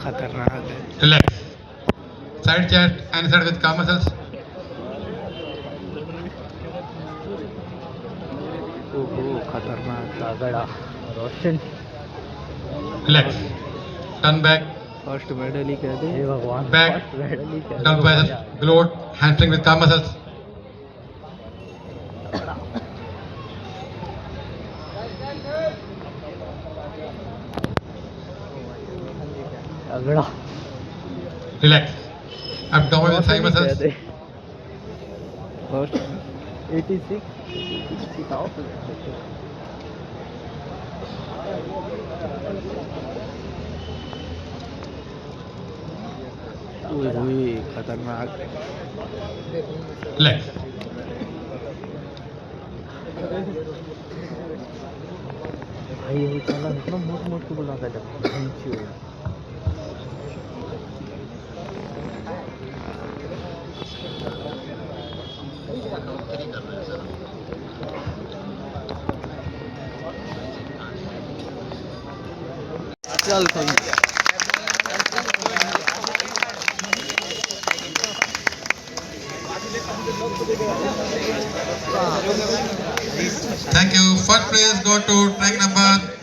खतरनाक है. Relax. Side chest and side with calm muscles. खतरनाक. तगड़ा Roshan. Relax. Turn back. First medal ही कह दे. हे भगवान. Back. फर्स्ट मेडल ही क्या Down biceps. Glute. Hamstring with calm muscles. तगड़ा. Relax. Abdomen with thigh muscles. First 86 सिखाओ. खतरनाक. Relax. भाई वो चला इतना मोट के बुला था जब नीचे. चल सही. Thank you. First place go to track number